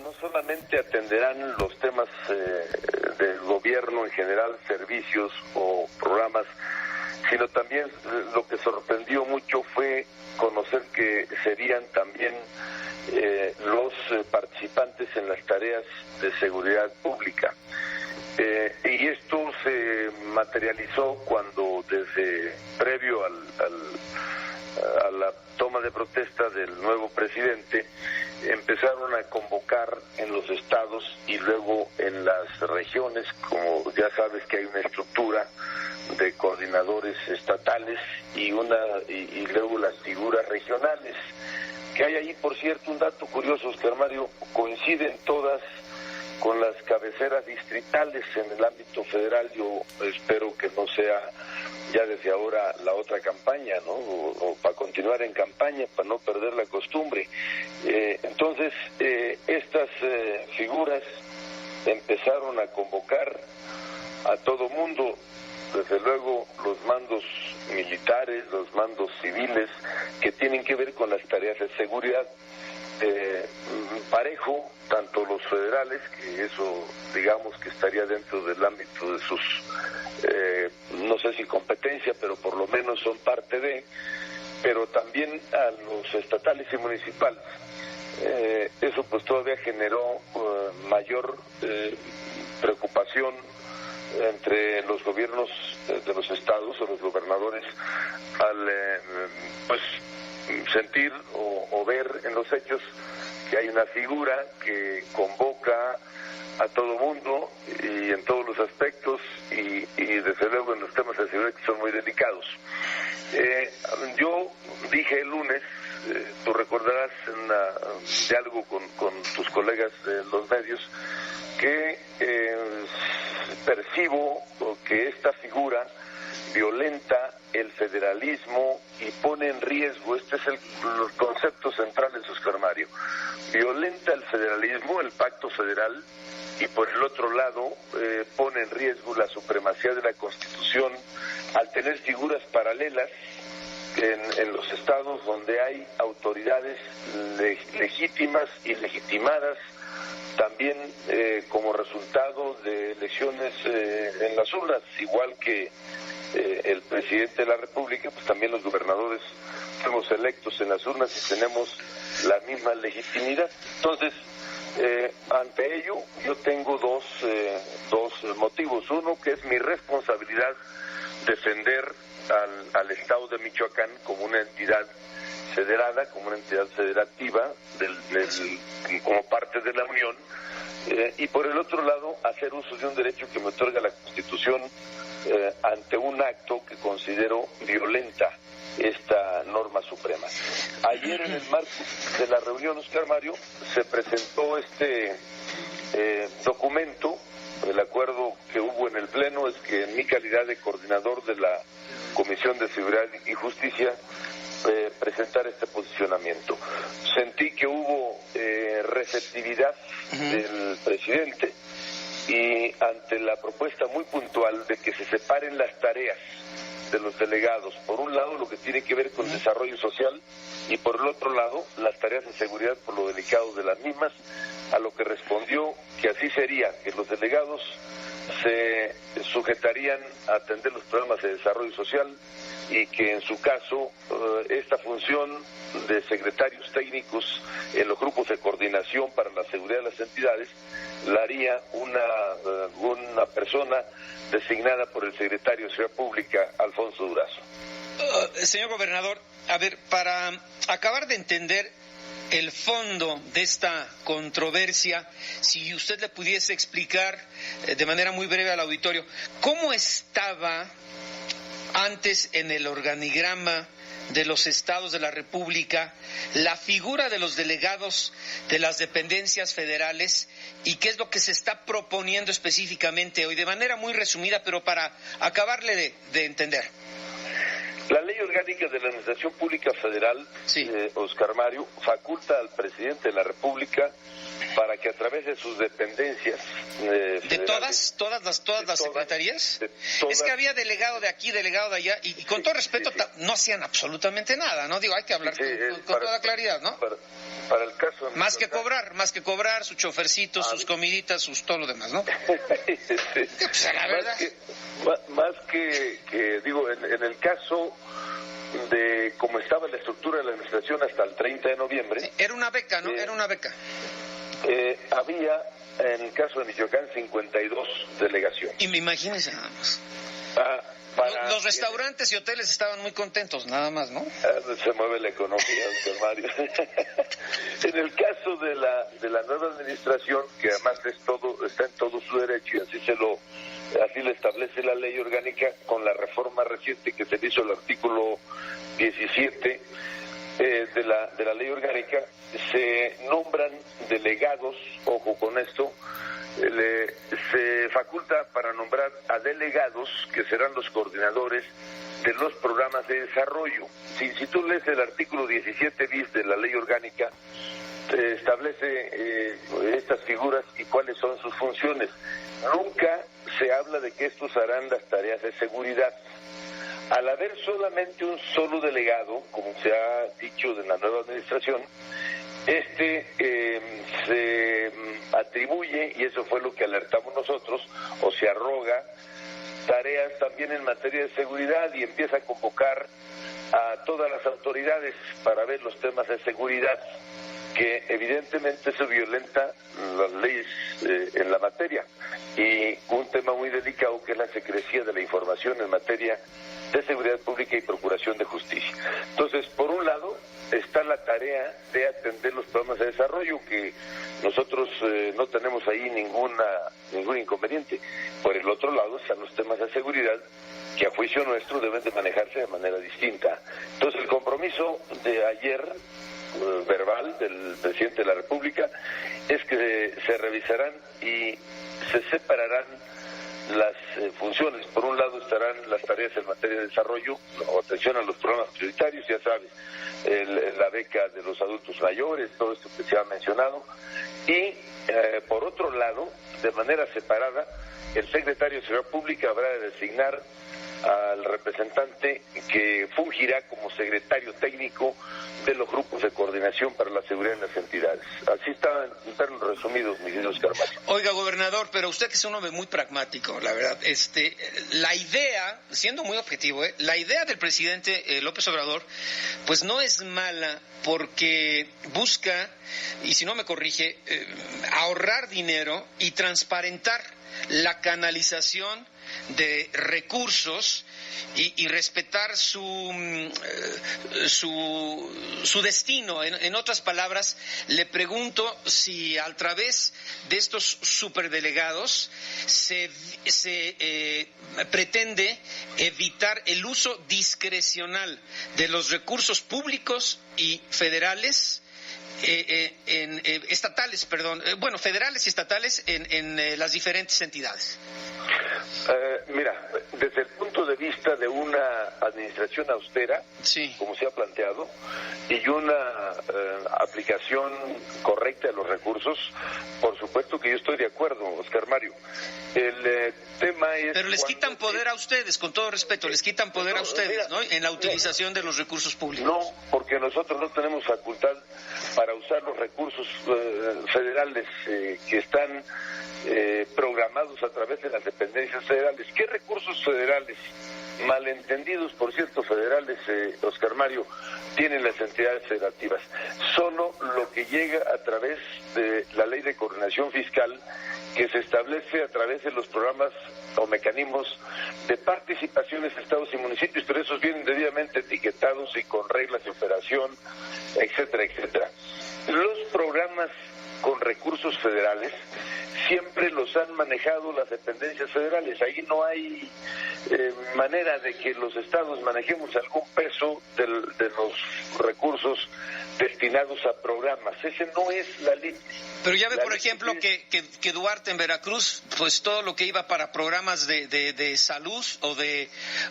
no solamente atenderán los temas del gobierno en general, servicios o programas, sino también lo que sorprendió mucho fue conocer que serían también los participantes en las tareas de seguridad pública. Y esto se materializó cuando desde previo a la toma de protesta del nuevo presidente empezaron a convocar en los estados y luego en las regiones, como ya sabes que hay una estructura de coordinadores estatales y luego las figuras regionales que hay ahí. Por cierto, un dato curioso, Oscar Mario, coinciden todas con las cabeceras distritales en el ámbito federal. Yo espero que no sea ya desde ahora la otra campaña, ¿no? O para continuar en campaña, para no perder la costumbre. Entonces, estas figuras empezaron a convocar a todo mundo, desde luego los mandos militares, los mandos civiles, que tienen que ver con las tareas de seguridad. Parejo, tanto los federales, que eso digamos que estaría dentro del ámbito de sus, no sé si competencia, pero por lo menos son parte de, pero también a los estatales y municipales. Eso pues todavía generó mayor preocupación entre los gobiernos de los estados o los gobernadores al pues sentir o ver en los hechos que hay una figura que convoca a todo mundo y en todos los aspectos y desde luego en los temas de seguridad que son muy delicados. Yo dije el lunes, tú recordarás en un diálogo con tus colegas de los medios, que percibo que esta figura violenta el federalismo y pone en riesgo, este es los conceptos centrales, Oscar Mario, violenta el federalismo, el pacto federal, y por el otro lado pone en riesgo la supremacía de la Constitución al tener figuras paralelas en los estados donde hay autoridades legítimas y legitimadas, también como resultado de elecciones en las urnas, igual que el presidente de la República, pues también los gobernadores fuimos electos en las urnas y tenemos la misma legitimidad. Entonces, ante ello, yo tengo dos motivos. Uno, que es mi responsabilidad defender al Estado de Michoacán como una entidad federada, como una entidad federativa, como parte de la Unión, y por el otro lado, hacer uso de un derecho que me otorga la Constitución ante un acto que considero violenta esta norma suprema. Ayer, en el marco de la reunión, Oscar Mario, se presentó este documento. El acuerdo que hubo en el Pleno es que en mi calidad de coordinador de la Comisión de Seguridad y Justicia presentar este posicionamiento. Sentí que hubo receptividad del presidente y ante la propuesta muy puntual de que se separen las tareas de los delegados, por un lado lo que tiene que ver con desarrollo social y por el otro lado las tareas de seguridad por lo delicado de las mismas, a lo que respondió que así sería, que los delegados se sujetarían a atender los problemas de desarrollo social y que en su caso esta función de secretarios técnicos en los grupos de coordinación para la seguridad de las entidades la haría una persona designada por el secretario de Seguridad Pública, Alfonso Durazo. Señor gobernador, a ver, para acabar de entender el fondo de esta controversia, si usted le pudiese explicar de manera muy breve al auditorio, ¿cómo estaba antes en el organigrama de los estados de la República la figura de los delegados de las dependencias federales y qué es lo que se está proponiendo específicamente hoy, de manera muy resumida, pero para acabarle de entender? La Ley Orgánica de la Administración Pública Federal, sí, Oscar Mario, faculta al presidente de la República para que a través de sus dependencias ¿de todas las secretarías? Es que había delegado de aquí, delegado de allá, y con todo respeto, no hacían absolutamente nada, ¿no? Digo, hay que hablar con toda claridad, ¿no? para el caso... Más que cobrar, su chofercito, sus comiditas, todo lo demás, ¿no? Sí. Pues, la verdad. Más que digo, en el caso de cómo estaba la estructura de la administración hasta el 30 de noviembre... Sí, era una beca, ¿no? Era una beca. Había, en el caso de Michoacán, 52 delegaciones. Y me imagínese nada más. Los restaurantes y hoteles estaban muy contentos, nada más, ¿no? Se mueve la economía, don Mario. En el caso de la nueva administración, que además está en todo su derecho, y así le establece la ley orgánica, con la reforma reciente que se hizo el artículo 17 de la ley orgánica, se nombran delegados, ojo con esto, se faculta para nombrar a delegados que serán los coordinadores de los programas de desarrollo. Si tú lees el artículo 17 bis de la ley orgánica, se establece estas figuras y cuáles son sus funciones. Nunca se habla de que estos harán las tareas de seguridad. Al haber solamente un solo delegado, como se ha dicho de la nueva administración, se atribuye, y eso fue lo que alertamos nosotros, o se arroga tareas también en materia de seguridad y empieza a convocar a todas las autoridades para ver los temas de seguridad, que evidentemente se violenta las leyes en la materia, y un tema muy delicado que es la secrecía de la información en materia de seguridad pública y procuración de justicia. Entonces, por un lado está la tarea de atender los programas de desarrollo, que nosotros no tenemos ahí ningún inconveniente. Por el otro lado están los temas de seguridad, que a juicio nuestro deben de manejarse de manera distinta. Entonces, el compromiso de ayer, verbal del presidente de la República, es que se revisarán y se separarán las funciones. Por un lado estarán las tareas en materia de desarrollo, o atención a los programas prioritarios, ya sabes, la beca de los adultos mayores, todo esto que se ha mencionado, y por otro lado, de manera separada, el secretario de Seguridad Pública habrá de designar al representante que fungirá como secretario técnico de los grupos de coordinación para la seguridad en las entidades. Así está en términos resumidos, mi querido Oscar Mario. Oiga, gobernador, pero usted que es un hombre muy pragmático, la verdad, la idea, siendo muy objetivo, la idea del presidente López Obrador, pues no es mala, porque busca, y si no me corrige, ahorrar dinero y transparentar la canalización de recursos y respetar su destino. En otras palabras, le pregunto si a través de estos superdelegados se pretende evitar el uso discrecional de los recursos públicos y federales, federales y estatales en las diferentes entidades. Mira, desde el punto de vista de una administración austera, sí, como se ha planteado, y una aplicación correcta de los recursos, por supuesto que yo estoy de acuerdo, Oscar Mario. El tema es... Pero les quitan poder a ustedes, con todo respeto, les quitan poder a ustedes, ¿no? En la utilización de los recursos públicos. No, porque nosotros no tenemos facultad para usar los recursos federales que están programados a través de las dependencias federales. ¿Qué recursos federales, malentendidos por cierto federales, Oscar Mario, tienen las entidades federativas? Solo lo que llega a través de la Ley de Coordinación Fiscal, que se establece a través de los programas o mecanismos de participaciones de estados y municipios, pero esos vienen debidamente etiquetados y con reglas de operación, etcétera, etcétera. Los programas con recursos federales siempre los han manejado las dependencias federales. Ahí no hay manera de que los estados manejemos algún peso de los recursos destinados a programas. Ese no es la línea. Pero ya ve, por ejemplo, que Duarte en Veracruz, pues todo lo que iba para programas de salud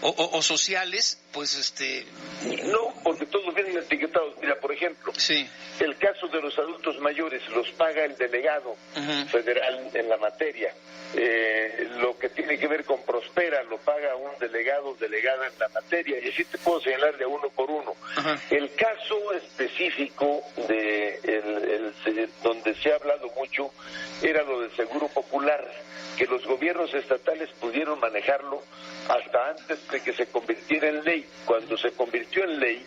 o sociales, pues No, porque todos vienen etiquetados. Mira, por ejemplo, sí, el caso de los adultos mayores los paga el delegado federal en la materia. Lo que tiene que ver con Prospera lo paga paga un delegado o delegada en la materia, y así te puedo señalar de uno por uno. Ajá. El caso específico donde se ha hablado mucho era lo del Seguro Popular, que los gobiernos estatales pudieron manejarlo hasta antes de que se convirtiera en ley. Cuando se convirtió en ley,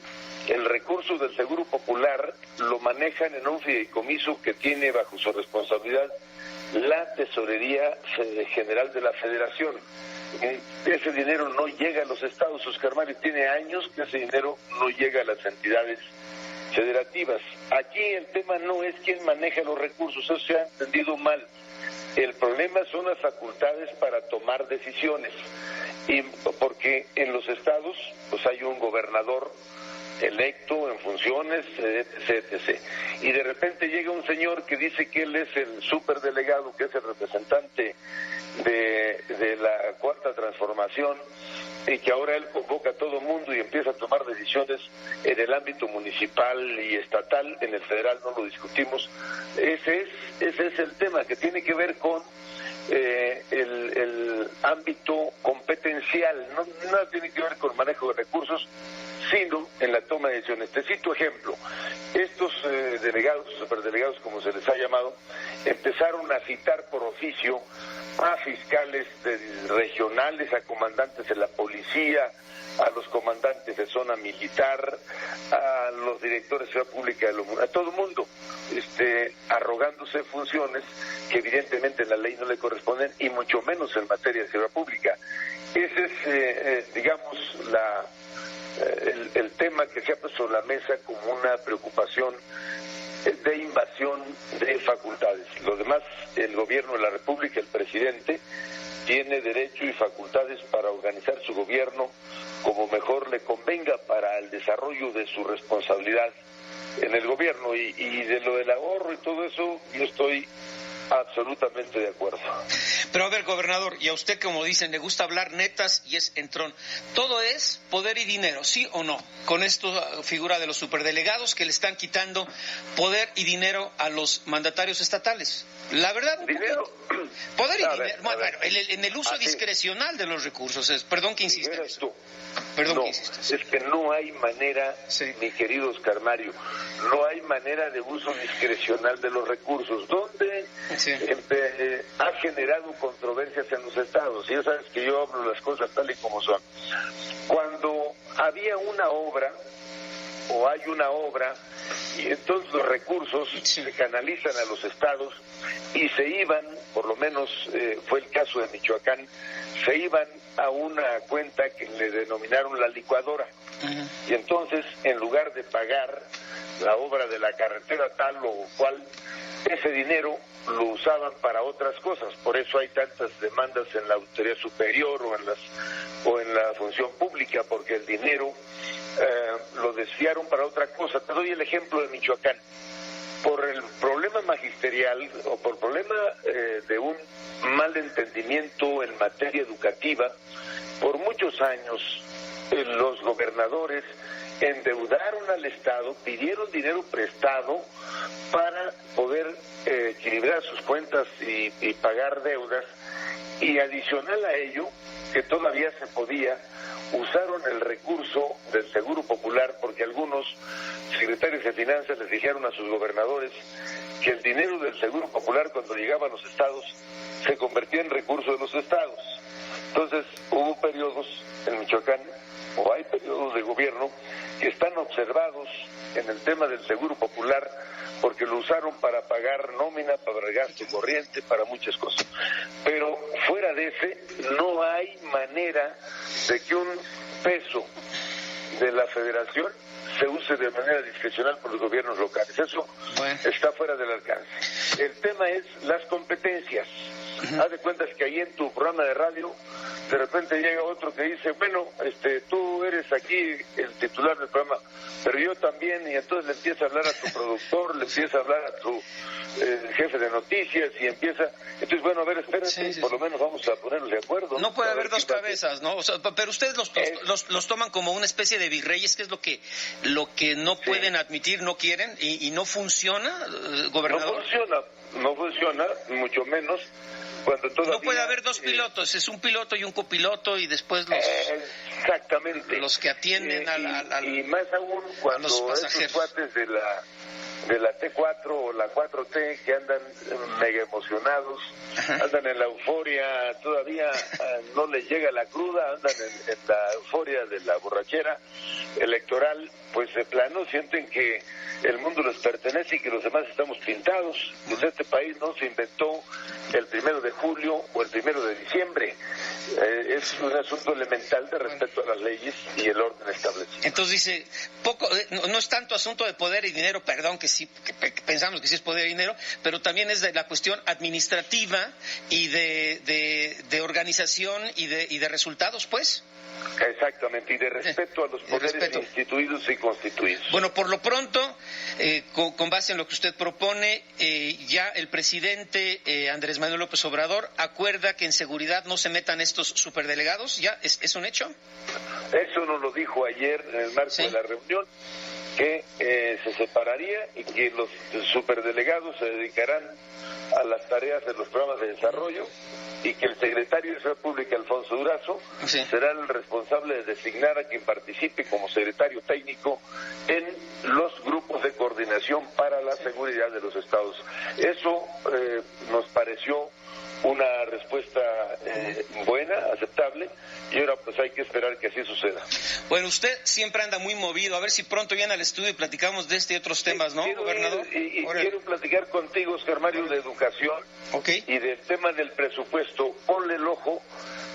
el recurso del Seguro Popular lo manejan en un fideicomiso que tiene bajo su responsabilidad la Tesorería General de la Federación. Ese dinero no llega a los estados, Oscar Mario, tiene años que ese dinero no llega a las entidades federativas. Aquí el tema no es quién maneja los recursos, eso se ha entendido mal. El problema son las facultades para tomar decisiones, y porque en los estados pues hay un gobernador electo en funciones, etc. Y de repente llega un señor que dice que él es el superdelegado, que es el representante de la Cuarta Transformación, y que ahora él convoca a todo mundo y empieza a tomar decisiones en el ámbito municipal y estatal. En el federal no lo discutimos. Ese es el tema, que tiene que ver con el ámbito competencial, no nada tiene que ver con manejo de recursos, sino en la toma de decisiones. Te cito ejemplo: estos delegados, superdelegados como se les ha llamado, empezaron a citar por oficio a fiscales regionales, a comandantes de la policía, a los comandantes de zona militar, a los directores de seguridad pública, a todo el mundo, arrogándose funciones que evidentemente la ley no le corresponden, y mucho menos en materia de seguridad pública. Ese es, digamos, el tema que se ha puesto en la mesa como una preocupación de invasión de facultades. Lo demás, el gobierno de la República, el presidente, tiene derecho y facultades para organizar su gobierno como mejor le convenga para el desarrollo de su responsabilidad en el gobierno. Y de lo del ahorro y todo eso, yo estoy absolutamente de acuerdo. Pero a ver, gobernador, y a usted, como dicen, le gusta hablar netas y es entrón. Todo es poder y dinero, ¿sí o no? Con esto figura de los superdelegados que le están quitando poder y dinero a los mandatarios estatales. La verdad, dinero. Poder y dinero. Bueno, en el uso discrecional de los recursos. Perdón que insista en eso. Perdón que insista. Es que no hay manera, mi querido Oscar Mario, no hay manera de uso discrecional de los recursos. ¿Dónde ha generado controversias en los estados? Y ya sabes que yo hablo las cosas tal y como son. Cuando había una obra, o hay una obra, y entonces los recursos se canalizan a los estados y se iban, por lo menos fue el caso de Michoacán, se iban a una cuenta que le denominaron la licuadora. Y entonces, en lugar de pagar la obra de la carretera tal o cual, ese dinero lo usaban para otras cosas. Por eso hay tantas demandas en la Auditoría Superior o en la función pública, porque el dinero lo desviaron para otra cosa. Te doy el ejemplo de Michoacán. Por el problema magisterial o por problema de un mal entendimiento en materia educativa, por muchos años los gobernadores endeudaron al Estado, pidieron dinero prestado para poder equilibrar sus cuentas y pagar deudas, y adicional a ello, que todavía se podía, usaron el recurso del Seguro Popular, porque algunos secretarios de Finanzas les dijeron a sus gobernadores que el dinero del Seguro Popular, cuando llegaba a los estados, se convertía en recurso de los estados. Entonces hubo periodos en Michoacán, o hay periodos de gobierno que están observados en el tema del Seguro Popular, porque lo usaron para pagar nómina, para pagar gasto corriente, para muchas cosas. Pero fuera de ese, no hay manera de que un peso de la federación se use de manera discrecional por los gobiernos locales. Eso está fuera del alcance. El tema es las competencias. Haz de cuentas que ahí en tu programa de radio, de repente llega otro que dice, bueno, tú eres aquí el titular del programa, pero yo también, y entonces le empieza a hablar a tu productor, le empieza a hablar a tu jefe de noticias, y empieza, entonces, bueno, a ver, espérate, por lo menos vamos a ponernos de acuerdo. No puede haber dos cabezas, ¿no? O sea, pero ustedes los toman como una especie de virreyes, que es lo que no pueden admitir, no quieren, y no funciona, gobernador. No funciona, mucho menos Cuando todavía, no puede haber dos pilotos, es un piloto y un copiloto y después los exactamente los que atienden y más aún cuando esos cuates de la T4 o la 4T que andan mega emocionados, andan en la euforia, todavía no les llega la cruda, andan en la euforia de la borrachera electoral, pues de plano sienten que el mundo les pertenece y que los demás estamos pintados. Pues este país no se inventó el 1 de julio o el 1 de diciembre. Es un asunto elemental de respeto a las leyes y el orden establecido. Entonces dice, no es tanto asunto de poder y dinero, perdón, que sí, que pensamos que sí es poder y dinero, pero también es de la cuestión administrativa y de organización y de resultados, pues. Exactamente, y de respeto a los poderes instituidos y constituidos. Bueno, por lo pronto, con base en lo que usted propone, ya el presidente Andrés Manuel López Obrador acuerda que en seguridad no se metan estos superdelegados. ¿Ya es un hecho? Eso nos lo dijo ayer en el marco de la reunión, que se separaría y que los superdelegados se dedicarán a las tareas de los programas de desarrollo y que el secretario de Seguridad Pública, Alfonso Durazo, será el responsable de designar a quien participe como secretario técnico en los grupos de coordinación para la seguridad de los estados. Eso nos pareció una respuesta buena, aceptable, y ahora pues hay que esperar que así suceda. Bueno, usted siempre anda muy movido, a ver si pronto viene al estudio y platicamos de este y otros temas, ¿no, gobernador? Y quiero platicar contigo, Oscar Mario, de educación y del tema del presupuesto. Ponle el ojo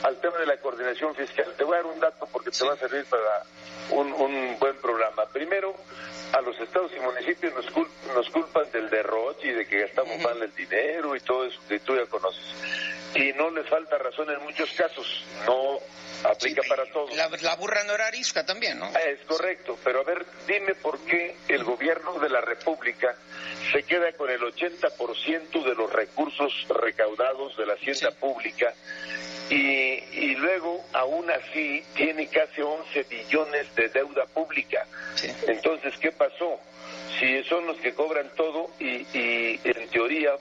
al tema de la coordinación fiscal. Te voy a dar un dato porque te va a servir para un buen programa. Primero, a los estados y municipios nos culpan del derroche y de que gastamos mal el dinero y todo eso que tú ya conoces. Y no les falta razón en muchos casos, no aplica para todos. La burra no era arisca también, ¿no? Es correcto, pero a ver, dime por qué el gobierno de la República se queda con el 80% de los recursos recaudados de la hacienda pública y luego, aún así, tiene casi 11 billones de deuda pública. Entonces, ¿qué pasó? Si son los que cobran todo y en teoría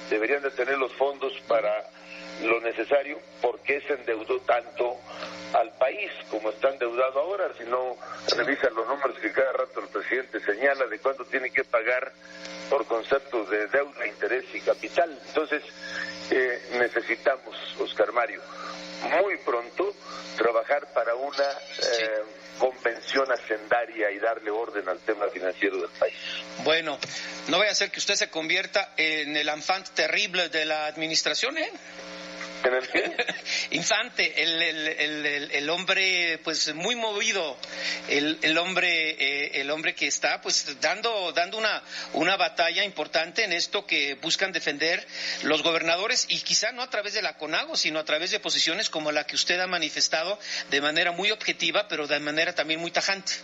deberían de tener los fondos para lo necesario, ¿por qué se endeudó tanto al país como está endeudado ahora? Si no revisan los números que cada rato el presidente señala de cuánto tiene que pagar por conceptos de deuda, interés y capital. Entonces, necesitamos, Oscar Mario, muy pronto trabajar para una convención hacendaria y darle orden al tema financiero del país. Bueno, no vaya a ser que usted se convierta en el enfant terrible de la administración, ¿eh? ¿En el qué? Infante, el hombre pues muy movido, el hombre que está pues dando una batalla importante en esto que buscan defender los gobernadores, y quizá no a través de la CONAGO, sino a través de posiciones como la que usted ha manifestado de manera muy objetiva, pero de manera también muy tajante.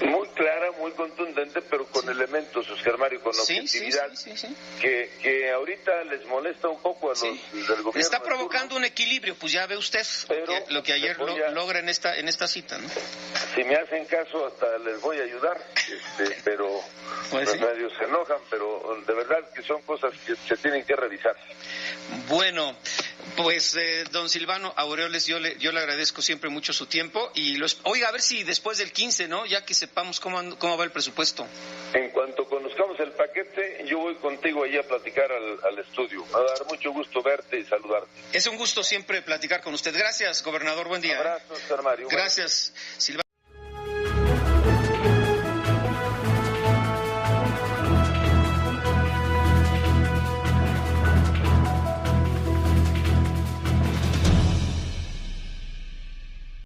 Muy clara, muy contundente, pero con elementos, Oscar Mario, con objetividad, que ahorita les molesta un poco a los del gobierno. Está provocando un equilibrio, pues ya ve usted lo que ayer logra en esta cita, ¿no? Si me hacen caso, hasta les voy a ayudar, pero los medios se enojan, pero de verdad que son cosas que se tienen que revisar. Bueno, pues don Silvano Aureoles, yo le agradezco siempre mucho su tiempo y oiga, a ver si después del 15, ¿no? Ya que sepamos cómo va el presupuesto. En cuanto conozcamos el paquete, yo voy contigo allí a platicar al estudio. Me va a dar mucho gusto verte y saludarte. Es un gusto siempre platicar con usted. Gracias, gobernador, buen día. Abrazos, Oscar Mario. Gracias, Silvano.